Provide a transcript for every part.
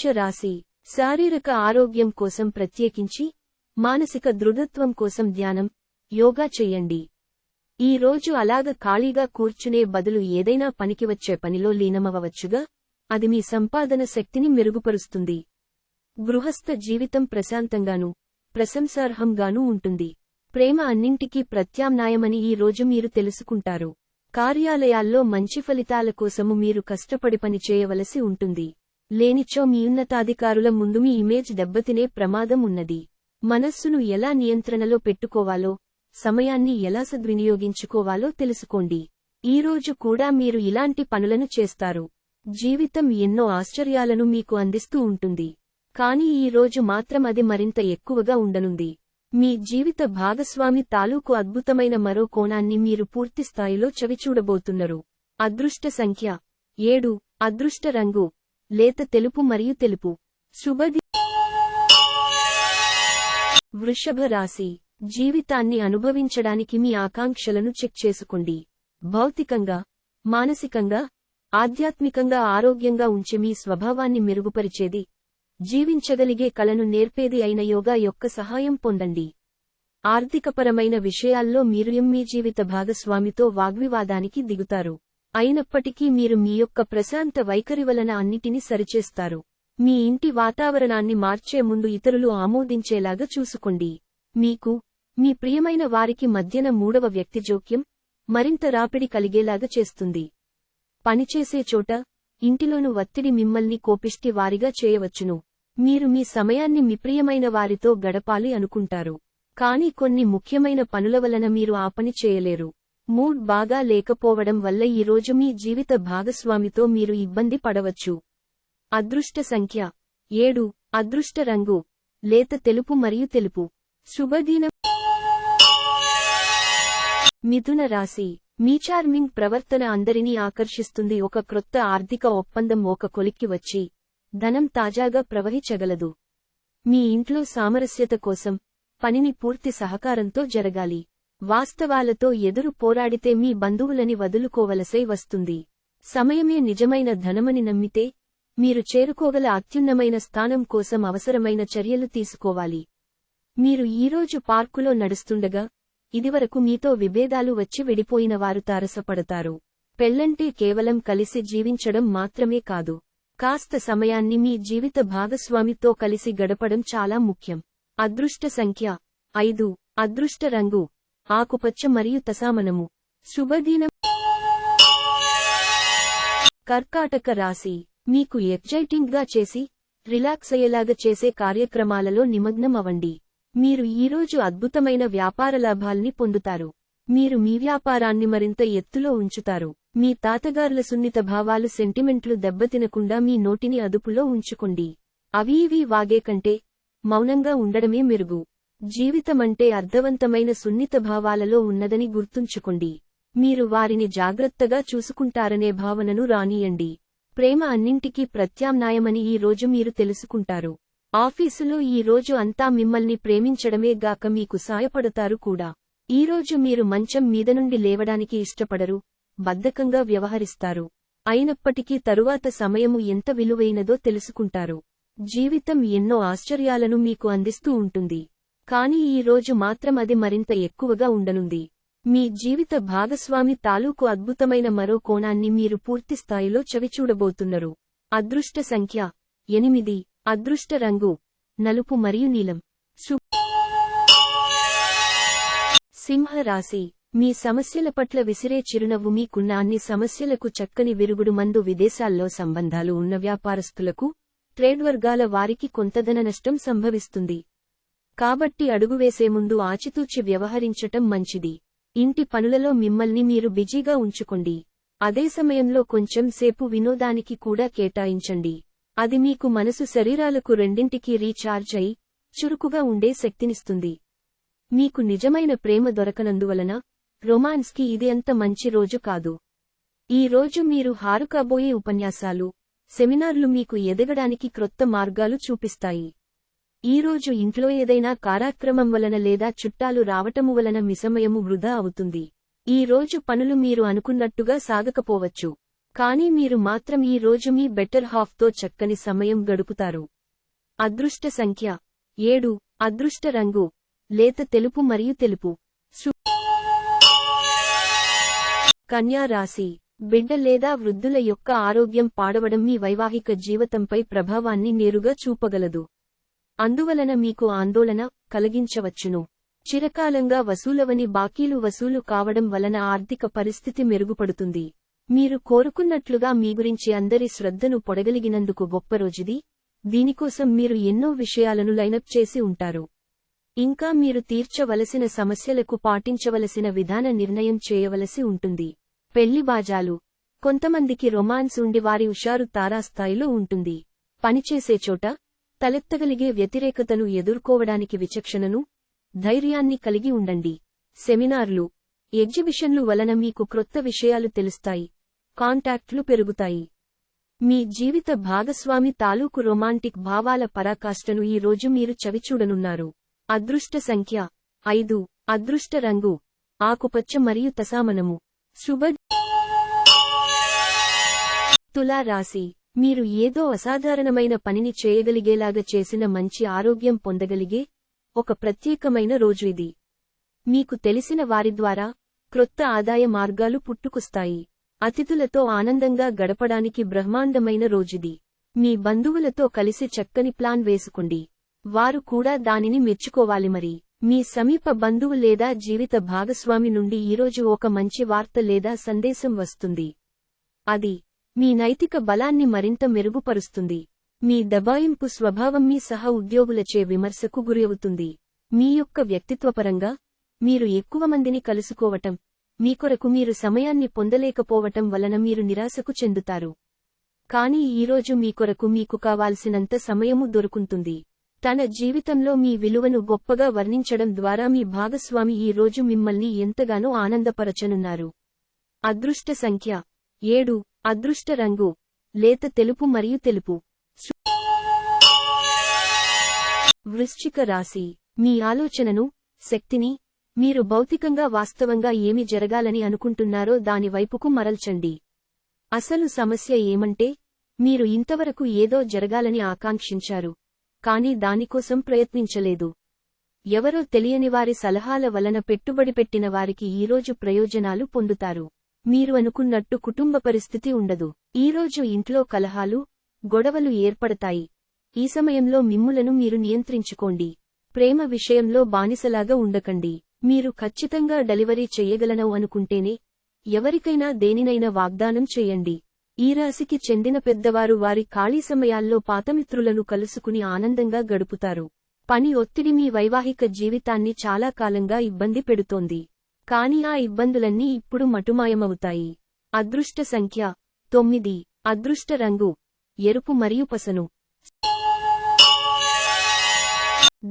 మేష రాశి శారీరక ఆరోగ్యం కోసం ప్రత్యేకించి మానసిక దృఢత్వం కోసం ధ్యానం, యోగా చెయ్యండి. ఈ రోజు అలాగ ఖాళీగా కూర్చునే బదులు ఏదైనా పనికివచ్చే పనిలో లీనమవవచ్చుగా, అది మీ సంపాదన శక్తిని మెరుగుపరుస్తుంది. గృహస్థ జీవితం ప్రశాంతంగానూ ప్రశంసార్హంగానూ ఉంటుంది. ప్రేమ అన్నింటికీ ప్రత్యామ్నాయమని ఈ రోజు మీరు తెలుసుకుంటారు. కార్యాలయాల్లో మంచి ఫలితాల కోసము మీరు కష్టపడి పని చేయవలసి ఉంటుంది. లేనిచో మీ ఉన్నతాధికారుల ముందు మీ ఇమేజ్ దెబ్బతినే ప్రమాదం ఉన్నది. మనస్సును ఎలా నియంత్రణలో పెట్టుకోవాలో, సమయాన్ని ఎలా సద్వినియోగించుకోవాలో తెలుసుకోండి. ఈరోజు కూడా మీరు ఇలాంటి పనులను చేస్తారు. జీవితం ఎన్నో ఆశ్చర్యాలను మీకు అందిస్తూ ఉంటుంది. కానీ ఈ రోజు మాత్రం అది మరింత ఎక్కువగా ఉండనుంది. మీ జీవిత భాగస్వామి తాలూకు అద్భుతమైన మరో కోణాన్ని మీరు పూర్తిస్థాయిలో చవిచూడబోతున్నారు. అదృష్ట సంఖ్య 7. అదృష్ట రంగు లేత తెలుపు మరియు తెలుపు. శుభది. వృషభ రాశి జీవితాన్ని అనుభవించడానికి మీ ఆకాంక్షలను చెక్ చేసుకోండి. భౌతికంగా, మానసికంగా, ఆధ్యాత్మికంగా ఆరోగ్యంగా ఉంచే మీ స్వభావాన్ని మెరుగుపరిచేది, జీవించగలిగే కళను నేర్పేది అయిన యోగా యొక్క సహాయం పొందండి. ఆర్థికపరమైన విషయాల్లో మీరు మీ జీవిత భాగస్వామితో వాగ్వివాదానికి దిగుతారు. అయినప్పటికీ మీరు మీ యొక్క ప్రశాంత వైఖరి వలన అన్నిటినీ సరిచేస్తారు. మీ ఇంటి వాతావరణాన్ని మార్చే ముందు ఇతరులు ఆమోదించేలాగా చూసుకోండి. మీకు, మీ ప్రియమైన వారికి మధ్యన మూడవ వ్యక్తి జోక్యం మరింత రాపిడి కలిగేలాగా చేస్తుంది. పనిచేసే చోట, ఇంటిలోను ఒత్తిడి మిమ్మల్ని కోపిష్టి వారిగా చేయవచ్చును. మీరు మీ సమయాన్ని మీ ప్రియమైన వారితో గడపాలి అనుకుంటారు. కానీ కొన్ని ముఖ్యమైన పనుల వలన మీరు ఆ పని చేయలేరు. మూడ్ బాగా లేకపోవడం వల్ల ఈరోజు మీ జీవిత భాగస్వామితో మీరు ఇబ్బంది పడవచ్చు. అదృష్ట సంఖ్య 7. అదృష్ట రంగు లేత తెలుపు మరియు తెలుపు. శుభదినం. మిథున రాశి మీ చార్మింగ్ ప్రవర్తన అందరినీ ఆకర్షిస్తుంది. ఒక క్రొత్త ఆర్థిక ఒప్పందం ఒక కొలిక్కి వచ్చి ధనం తాజాగా ప్రవహించగలదు. మీ ఇంట్లో సామరస్యత కోసం పనిని పూర్తి సహకారంతో జరగాలి. వాస్తవాలతో ఎదురు పోరాడితే మీ బంధువులని వదులుకోవలసై వస్తుంది. సమయమే నిజమైన ధనమని నమ్మితే మీరు చేరుకోగల అత్యున్నమైన స్థానం కోసం అవసరమైన చర్యలు తీసుకోవాలి. మీరు ఈరోజు పార్కులో నడుస్తుండగా ఇదివరకు మీతో విభేదాలు వచ్చి విడిపోయిన వారు తారసపడతారు. పెళ్లంటే కేవలం కలిసి జీవించడం మాత్రమే కాదు, కాస్త సమయాన్ని మీ జీవిత భాగస్వామితో కలిసి గడపడం చాలా ముఖ్యం. అదృష్ట సంఖ్య 5. అదృష్ట రంగు ఆకుపచ్చ మరియు తసామనము. శుభదినం. కర్కాటక రాశి మీకు ఎక్సైటింగ్ గా చేసి రిలాక్స్ అయ్యేలాగా చేసే కార్యక్రమాలలో నిమగ్నం అవ్వండి. మీరు ఈరోజు అద్భుతమైన వ్యాపార లాభాల్ని పొందుతారు. మీరు మీ వ్యాపారాన్ని మరింత ఎత్తులో ఉంచుతారు. మీ తాతగారుల సున్నిత భావాలు సెంటిమెంట్లు దెబ్బతినకుండా మీ నోటిని అదుపులో ఉంచుకోండి. అవి ఇవి వాగే కంటే మౌనంగా ఉండడమే మెరుగు. జీవితమంటే అర్థవంతమైన సున్నిత భావాలలో ఉన్నదని గుర్తుంచుకోండి. మీరు వారిని జాగ్రత్తగా చూసుకుంటారనే భావనను రానీయండి. ప్రేమ అన్నింటికీ ప్రత్యామ్నాయమని ఈ రోజు మీరు తెలుసుకుంటారు. ఆఫీసులో ఈ రోజు అంతా మిమ్మల్ని ప్రేమించడమే గాక మీకు సాయపడతారు కూడా. ఈరోజు మీరు మంచం మీద నుండి లేవడానికి ఇష్టపడరు, బద్ధకంగా వ్యవహరిస్తారు. అయినప్పటికీ తరువాత సమయము ఎంత విలువైనదో తెలుసుకుంటారు. జీవితం ఎన్నో ఆశ్చర్యాలను మీకు అందిస్తూ ఉంటుంది. కానీ ఈ రోజు మాత్రం అది మరింత ఎక్కువగా ఉండనుంది. మీ జీవిత భాగస్వామి తాలూకు అద్భుతమైన మరో కోణాన్ని మీరు పూర్తిస్థాయిలో చవిచూడబోతున్నారు. అదృష్ట సంఖ్య 8. అదృష్ట రంగు నలుపు మరియు నీలం. సింహ రాశి మీ సమస్యల పట్ల విసిరే చిరునవ్వు మీకున్న అన్ని సమస్యలకు చక్కని విరుగుడు మందు. విదేశాల్లో సంబంధాలు ఉన్న వ్యాపారస్తులకు, ట్రేడ్ వర్గాల వారికి కొంత ధన నష్టం సంభవిస్తుంది. కాబట్టి అడుగువేసే ముందు ఆచితూచి వ్యవహరించటం మంచిది. ఇంటి పనులలో మిమ్మల్ని మీరు బిజీగా ఉంచుకోండి. అదే సమయంలో కొంచెం సేపు వినోదానికి కూడా కేటాయించండి. అది మీకు మనసు శరీరాలకు రెండింటికీ రీఛార్జ్ అయి చురుకుగా ఉండే శక్తినిస్తుంది. మీకు నిజమైన ప్రేమ దొరకనందువలన రొమాన్స్కి ఇది అంత మంచి రోజు కాదు. ఈ రోజు మీరు హారుకాబోయే ఉపన్యాసాలు, సెమినార్లు మీకు ఎదగడానికి క్రొత్త మార్గాలు చూపిస్తాయి. ఈరోజు ఇంట్లో ఏదైనా కార్యక్రమం వలన లేదా చుట్టాలు రావటము వలన మీ సమయము వృధా అవుతుంది. ఈ రోజు పనులు మీరు అనుకున్నట్టుగా సాగకపోవచ్చు. కానీ మీరు మాత్రం ఈ రోజు మీ బెటర్ హాఫ్తో చక్కని సమయం గడుపుతారు. అదృష్ట సంఖ్య 7. అదృష్ట రంగు లేత తెలుపు మరియు తెలుపు. కన్యా రాశి. బిడ్డ లేదా వృద్ధుల యొక్క ఆరోగ్యం పాడవడం మీ వైవాహిక జీవితంపై ప్రభావాన్ని నేరుగా చూపగలదు. అందువలన మీకు ఆందోళన కలిగించవచ్చును. చిరకాలంగా వసూలవని బాకీలు వసూలు కావడం వలన ఆర్థిక పరిస్థితి మెరుగుపడుతుంది. మీరు కోరుకున్నట్లుగా మీ గురించి అందరి శ్రద్ధను పొడగలిగినందుకు గొప్ప రోజుది. దీనికోసం మీరు ఎన్నో విషయాలను లైనప్ చేసి ఉంటారు. ఇంకా మీరు తీర్చవలసిన సమస్యలకు పాటించవలసిన విధాన నిర్ణయం చేయవలసి ఉంటుంది. పెళ్లి బాజాలు. కొంతమందికి రొమాన్స్ ఉండి వారి హుషారు తారాస్థాయిలో ఉంటుంది. పనిచేసే చోట తలెత్తగలిగే వ్యతిరేకతను ఎదుర్కోవడానికి విచక్షణను, ధైర్యాన్ని కలిగి ఉండండి. సెమినార్లు, ఎగ్జిబిషన్లు వలన మీకు క్రొత్త విషయాలు తెలుస్తాయి. కాంటాక్ట్లు పెరుగుతాయి. మీ జీవిత భాగస్వామి తాలూకు రొమాంటిక్ భావాల పరాకాష్ఠను ఈ రోజు మీరు చవిచూడనున్నారు. అదృష్ట సంఖ్య 5. అదృష్ట రంగు ఆకుపచ్చ మరియు తసామనము. శుభ. తులా రాశి. మీరు ఏదో అసాధారణమైన పనిని చేయగలిగేలాగా చేసిన మంచి ఆరోగ్యం పొందగలిగే ఒక ప్రత్యేకమైన రోజు ఇది. మీకు తెలిసిన వారి ద్వారా క్రొత్త ఆదాయ మార్గాలు పుట్టుకొస్తాయి. అతిథులతో ఆనందంగా గడపడానికి బ్రహ్మాండమైన రోజుది. మీ బంధువులతో కలిసి చక్కని ప్లాన్ వేసుకోండి. వారు కూడా దానిని మెచ్చుకోవాలి. మరి మీ సమీప బంధువు లేదా జీవిత భాగస్వామి నుండి ఈరోజు ఒక మంచి వార్త లేదా సందేశం వస్తుంది. అది మీ నైతిక బలాన్ని మరింత మెరుగుపరుస్తుంది. మీ దబాయింపు స్వభావం మీ సహ ఉద్యోగులచే విమర్శకు గురవుతుంది. మీ యొక్క వ్యక్తిత్వపరంగా మీరు ఎక్కువ మందిని కలుసుకోవటం, మీ కొరకు మీరు సమయాన్ని పొందలేకపోవటం వలన మీరు నిరాశకు చెందుతారు. కానీ ఈరోజు మీ కొరకు మీకు కావాల్సినంత సమయము దొరుకుతుంది. తన జీవితంలో మీ విలువను గొప్పగా వర్ణించడం ద్వారా మీ భాగస్వామి ఈ రోజు మిమ్మల్ని ఎంతగానో ఆనందపరచనున్నారు. అదృష్ట సంఖ్య 7. అదృష్ట రంగు లేత తెలుపు మరియు తెలుపు. వృశ్చిక రాశి. మీ ఆలోచనను, శక్తిని మీరు భౌతికంగా వాస్తవంగా ఏమి జరగాలని అనుకుంటున్నారో దాని వైపుకు మరల్చండి. అసలు సమస్య ఏమంటే మీరు ఇంతవరకు ఏదో జరగాలని ఆకాంక్షించారు, కానీ దానికోసం ప్రయత్నించలేదు. ఎవరో తెలియని వారి సలహాల వలన పెట్టుబడి పెట్టిన వారికి ఈరోజు ప్రయోజనాలు పొందుతారు. మీరు అనుకున్నట్టు కుటుంబ పరిస్థితి ఉండదు. ఈరోజు ఇంట్లో కలహాలు, గొడవలు ఏర్పడతాయి. ఈ సమయంలో మిమ్ములను మీరు నియంత్రించుకోండి. ప్రేమ విషయంలో బానిసలాగా ఉండకండి. మీరు ఖచ్చితంగా డెలివరీ చెయ్యగలను అనుకుంటేనే ఎవరికైనా దేనినైనా వాగ్దానం చేయండి. ఈ రాశికి చెందిన పెద్దవారు వారి ఖాళీ సమయాల్లో పాతమిత్రులను కలుసుకుని ఆనందంగా గడుపుతారు. పని ఒత్తిడి మీ వైవాహిక జీవితాన్ని చాలా కాలంగా ఇబ్బంది పెడుతోంది. కానీ ఆ ఇబ్బందులన్నీ ఇప్పుడు మటుమాయమవుతాయి. అదృష్ట సంఖ్య 9. అదృష్ట రంగు ఎరుపు మరియు పసను.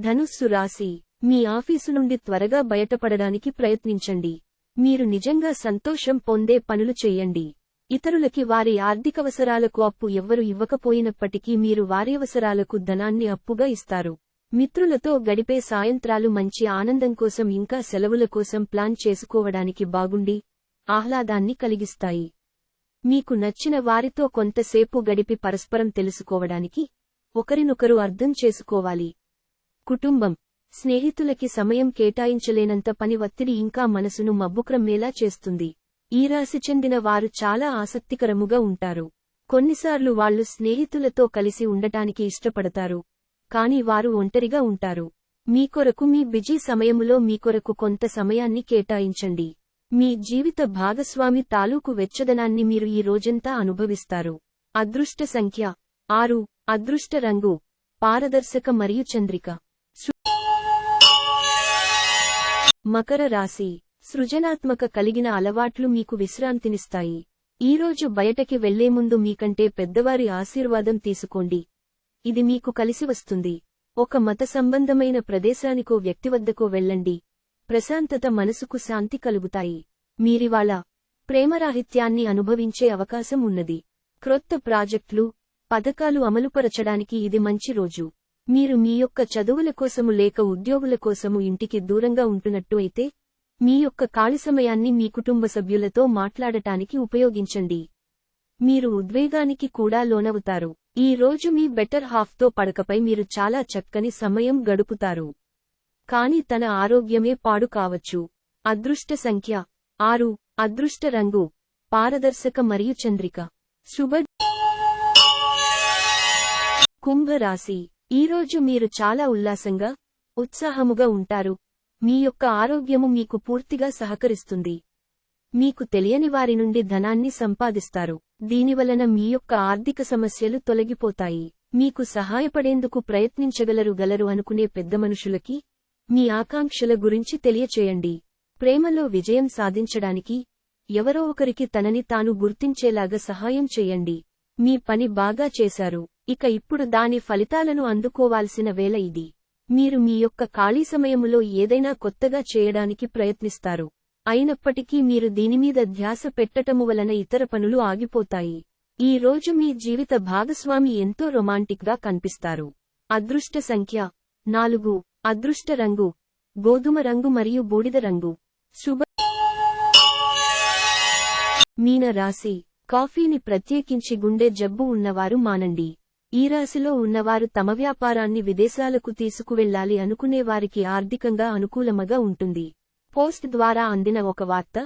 ధనుస్సు రాశి. మీ ఆఫీసు నుండి త్వరగా బయటపడడానికి ప్రయత్నించండి. మీరు నిజంగా సంతోషం పొందే పనులు చేయండి. ఇతరులకి వారి ఆర్థికవసరాలకు అప్పు ఎవ్వరు ఇవ్వకపోయినప్పటికీ మీరు వారి అవసరాలకు ధనాన్ని అప్పుగా ఇస్తారు. మిత్రులతో గడిపే సాయంత్రాలు మంచి ఆనందం కోసం ఇంకా సెలవుల కోసం ప్లాన్ చేసుకోవడానికి బాగుండి ఆహ్లాదాన్ని కలిగిస్తాయి. మీకు నచ్చిన వారితో కొంతసేపు గడిపి పరస్పరం తెలుసుకోవడానికి, ఒకరినొకరు అర్థం చేసుకోవాలి. కుటుంబం, స్నేహితులకి సమయం కేటాయించలేనంత పని ఒత్తిడి ఇంకా మనసును మబ్బుక్రమ్మేలా చేస్తుంది. ఈ రాశి చెందిన వారు చాలా ఆసక్తికరముగా ఉంటారు. కొన్నిసార్లు వాళ్ళు స్నేహితులతో కలిసి ఉండటానికి ఇష్టపడతారు, కానీ వారు ఒంటరిగా ఉంటారు. మీ కొరకు మీ బిజీ సమయములో మీ కొరకు కొంత సమయాన్ని కేటాయించండి. మీ జీవిత భాగస్వామి తాలూకు వెచ్చదనాన్ని మీరు ఈ రోజంతా అనుభవిస్తారు. అదృష్ట సంఖ్య 6. అదృష్ట రంగు పారదర్శక మరియు చంద్రిక. మకర రాశి. సృజనాత్మక కలిగిన అలవాట్లు మీకు విశ్రాంతినిస్తాయి. ఈరోజు బయటకి వెళ్లే ముందు మీకంటే పెద్దవారి ఆశీర్వాదం తీసుకోండి. ఇది మీకు కలిసి వస్తుంది. ఒక మత సంబంధమైన ప్రదేశానికో వ్యక్తివద్దకో వెళ్ళండి. ప్రశాంతత మనసుకు శాంతి కలుగుతాయి. మీరివాళ ప్రేమరాహిత్యాన్ని అనుభవించే అవకాశం ఉన్నది. క్రొత్త ప్రాజెక్టులు, పథకాలు అమలుపరచడానికి ఇది మంచి రోజు. మీరు మీ యొక్క చదువుల కోసము లేక ఉద్యోగుల కోసము ఇంటికి దూరంగా ఉంటున్నట్టు అయితే, మీ యొక్క ఖాళీ సమయాన్ని మీ కుటుంబ సభ్యులతో మాట్లాడటానికి ఉపయోగించండి. మీరు ఉద్వేగానికి కూడా లోనవుతారు. ఈ రోజు మీ బెటర్ హాఫ్తో పడకపై మీరు చాలా చక్కని సమయం గడుపుతారు. కాని తన ఆరోగ్యమే పాడు కావచ్చు. అదృష్ట సంఖ్య 6. అదృష్ట రంగు పారదర్శక మరియు చంద్రిక. శుభ. కుంభరాశి. ఈరోజు మీరు చాలా ఉల్లాసంగా, ఉత్సాహముగా ఉంటారు. మీ యొక్క ఆరోగ్యము మీకు పూర్తిగా సహకరిస్తుంది. మీకు తెలియని వారి నుండి ధనాన్ని సంపాదిస్తారు. దీనివలన మీ యొక్క ఆర్థిక సమస్యలు తొలగిపోతాయి. మీకు సహాయపడేందుకు ప్రయత్నించగలరు అనుకునే పెద్ద మనుషులకి మీ ఆకాంక్షల గురించి తెలియచేయండి. ప్రేమలో విజయం సాధించడానికి ఎవరో ఒకరికి తనని తాను గుర్తించేలాగా సహాయం చేయండి. మీ పని బాగా చేశారు. ఇక ఇప్పుడు దాని ఫలితాలను అందుకోవాల్సిన వేళ ఇది. మీరు మీ యొక్క ఖాళీ సమయములో ఏదైనా కొత్తగా చేయడానికి ప్రయత్నిస్తారు. అయినప్పటికీ మీరు దీనిమీద ధ్యాస పెట్టటము వలన ఇతర పనులు ఆగిపోతాయి. ఈ రోజు మీ జీవిత భాగస్వామి ఎంతో రొమాంటిక్గా కనిపిస్తారు. అదృష్ట సంఖ్య 4. అదృష్ట రంగు గోధుమ రంగు మరియు బూడిద రంగు. శుభ. మీన రాశి. కాఫీని ప్రత్యేకించి గుండె జబ్బు ఉన్నవారు మానండి. ఈ రాశిలో ఉన్నవారు తమ వ్యాపారాన్ని విదేశాలకు తీసుకువెళ్లాలి అనుకునేవారికి ఆర్థికంగా అనుకూలముగా ఉంటుంది. పోస్ట్ ద్వారా అందిన ఒక వార్త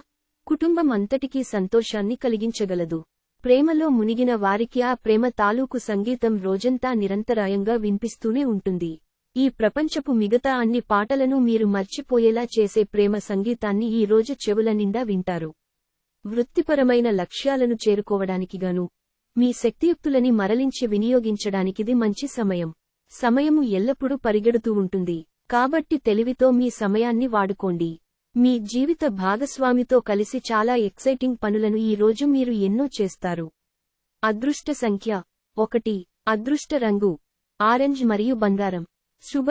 కుటుంబం అంతటికీ సంతోషాన్ని కలిగించగలదు. ప్రేమలో మునిగిన వారికి ఆ ప్రేమ తాలూకు సంగీతం రోజంతా నిరంతరాయంగా వినిపిస్తూనే ఉంటుంది. ఈ ప్రపంచపు మిగతా అన్ని పాటలను మీరు మర్చిపోయేలా చేసే ప్రేమ సంగీతాన్ని ఈ రోజు చెవుల నిండా వింటారు. వృత్తిపరమైన లక్ష్యాలను చేరుకోవడానికిగాను మీ శక్తియుక్తులని మరలించి వినియోగించడానికిది మంచి సమయం. సమయము ఎల్లప్పుడూ పరిగెడుతూ ఉంటుంది. కాబట్టి తెలివితో మీ సమయాన్ని వాడుకోండి. మీ జీవిత భాగస్వామితో కలిసి చాలా ఎక్సైటింగ్ పనులను ఈ రోజు మీరు ఎన్నో చేస్తారు. అదృష్ట సంఖ్య 1. అదృష్ట రంగు ఆరెంజ్ మరియు బంగారం. శుభ.